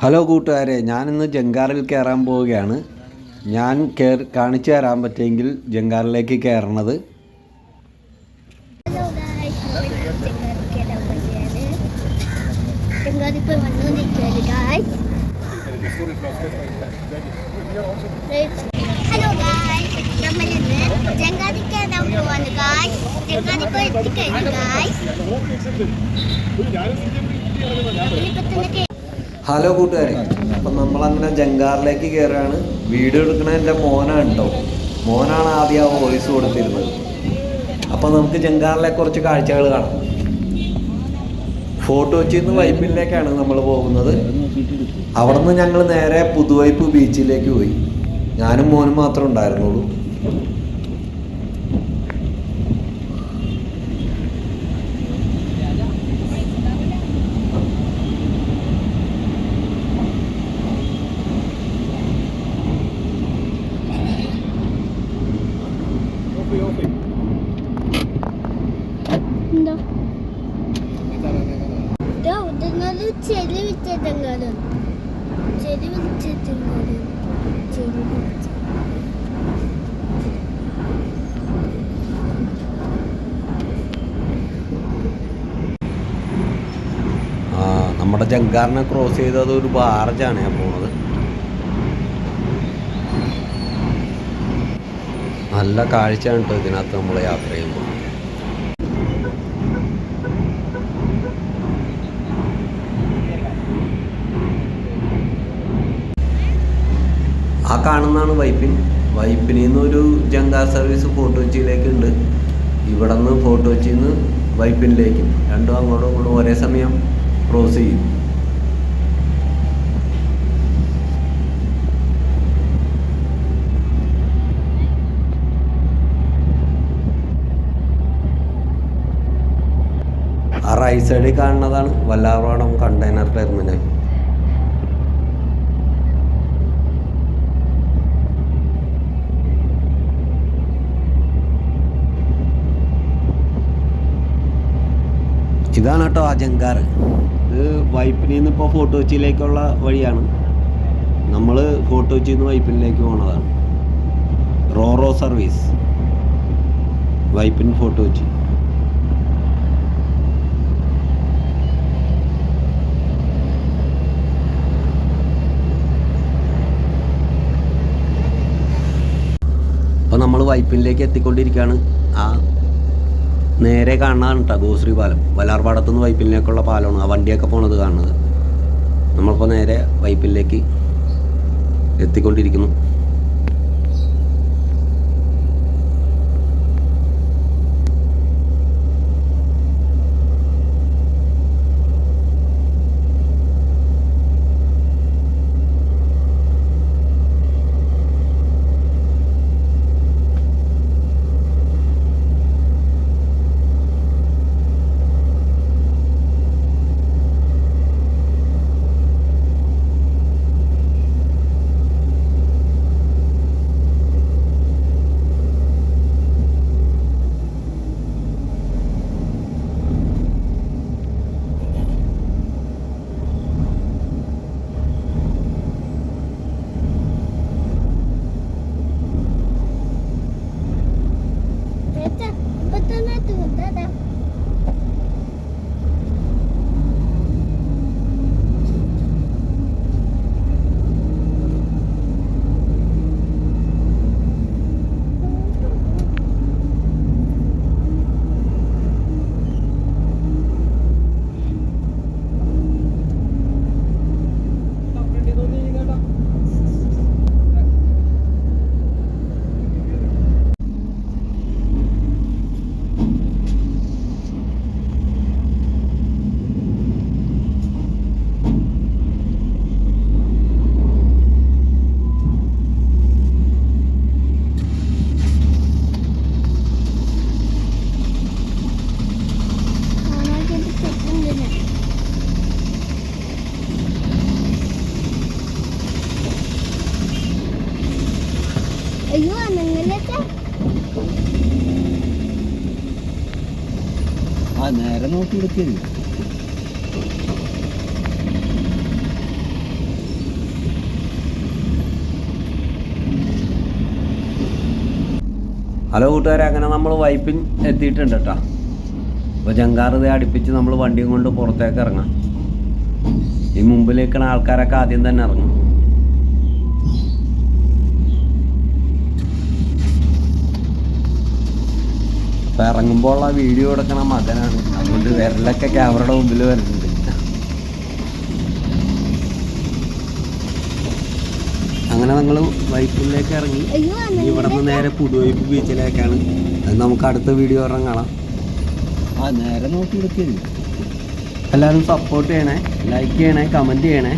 Hello കൂട്ടുകാരെ, ഞാനിന്ന് ജങ്കാറിൽ കയറാൻ പോവുകയാണ്. ഞാൻ കാണിച്ചു തരാൻ പറ്റുമെങ്കിൽ ജങ്കാറിലേക്ക് കയറണത്. ഹലോ കൂട്ടുകാരെ, അപ്പം നമ്മളങ്ങനെ ജങ്കാറിലേക്ക് കയറുകയാണ്. വീഡിയോ എടുക്കണ എൻ്റെ മോനാണ് കേട്ടോ. മോനാണ് ആദ്യം ആ വോയിസ് കൊടുത്തിരുന്നത്. അപ്പം നമുക്ക് ജങ്കാറിലെ കുറച്ച് കാഴ്ചകൾ കാണാം. ഫോർട്ട് കൊച്ചിയിൽ നിന്ന് വൈപ്പിനിലേക്കാണ് നമ്മൾ പോകുന്നത്. അവിടെ നിന്ന് ഞങ്ങൾ നേരെ പുതുവൈപ്പ് ബീച്ചിലേക്ക് പോയി. ഞാനും മോനും മാത്രമേ ഉണ്ടായിരുന്നുള്ളൂ. നമ്മുടെ ജങ്കാറിനെ ക്രോസ് ചെയ്തത് ഒരു ബാർജാണ് ഞാൻ പോണത്. നല്ല കാഴ്ചയാണ് കേട്ടോ ഇതിനകത്ത് നമ്മൾ യാത്ര ചെയ്യുമ്പോൾ. ആ കാണുന്നതാണ് വൈപ്പിൻ. വൈപ്പിനിൽ നിന്നൊരു ജങ്കാർ സർവീസ് ഫോർട്ട് കൊച്ചിയിലേക്ക് ഉണ്ട്. ഇവിടെ നിന്ന് ഫോർട്ട് കൊച്ചിയിൽ നിന്ന് വൈപ്പിനിലേക്കും രണ്ടും അങ്ങോട്ടും ഇങ്ങോട്ടും ഒരേ സമയം ക്രോസ് ചെയ്യും. ആ റൈറ്റ് സൈഡിൽ കാണുന്നതാണ് വല്ലാർപാടം കണ്ടെയ്നർ ടെർമിനൽ. ഇതാണ് കേട്ടോ ആ ജങ്കാർ. ഇത് വൈപ്പിനിൽ നിന്ന് ഇപ്പോൾ ഫോർട്ട് കൊച്ചിയിലേക്കുള്ള വഴിയാണ്. നമ്മൾ ഫോർട്ട് കൊച്ചിയിൽ നിന്ന് വൈപ്പിനിലേക്ക് പോകുന്നതാണ്. Roro service Vypin fort Kochi. അപ്പോൾ നമ്മൾ വൈപ്പിനിലേക്ക് എത്തിക്കൊണ്ടിരിക്കുകയാണ്. ആ നേരെ കാണുന്നതാണ് കേട്ടോ ഗോശ്രീ പാലം. വല്ലാർപാടത്തു നിന്ന് വൈപ്പിനിലേക്കുള്ള പാലമാണ് ആ വണ്ടിയൊക്കെ പോണത് കാണുന്നത്. നമ്മളിപ്പോൾ നേരെ വൈപ്പിനിലേക്ക് എത്തിക്കൊണ്ടിരിക്കുന്നു. അയ്യോ അനങ്ങലൊക്കെ ആ നേരെ നോക്കി എടുക്കരുത്. ഹലോ കൂട്ടുകാരെ, അങ്ങനെ നമ്മൾ വൈപ്പിൻ എത്തിയിട്ടുണ്ട് കേട്ടോ. അപ്പോൾ ജങ്കാർ ഇത് അടുപ്പിച്ച് നമ്മൾ വണ്ടിയും കൊണ്ട് പുറത്തേക്ക് ഇറങ്ങാം. ഈ മുമ്പിലേക്കുള്ള ആൾക്കാരൊക്കെ ആദ്യം തന്നെ ഇറങ്ങും. അപ്പോൾ ഇറങ്ങുമ്പോൾ ഉള്ള വീഡിയോ എടുക്കണ മകനാണ്, അതുകൊണ്ട് വിരലൊക്കെ ക്യാമറയുടെ മുമ്പിൽ വരുന്നുണ്ട്. അങ്ങനെ ഞങ്ങൾ വൈപ്പിലേക്ക് ഇറങ്ങി. ഇവിടെ നിന്ന് നേരെ പുതുവൈപ്പ് ബീച്ചിലേക്കാണ്. അത് നമുക്ക് അടുത്ത വീഡിയോ ഒരെണ്ണം കാണാം. നേരെ നോക്കി എടുക്കരുത്. എല്ലാവരും സപ്പോർട്ട് ചെയ്യണേ, ലൈക്ക് ചെയ്യണേ, കമൻറ്റ് ചെയ്യണേ.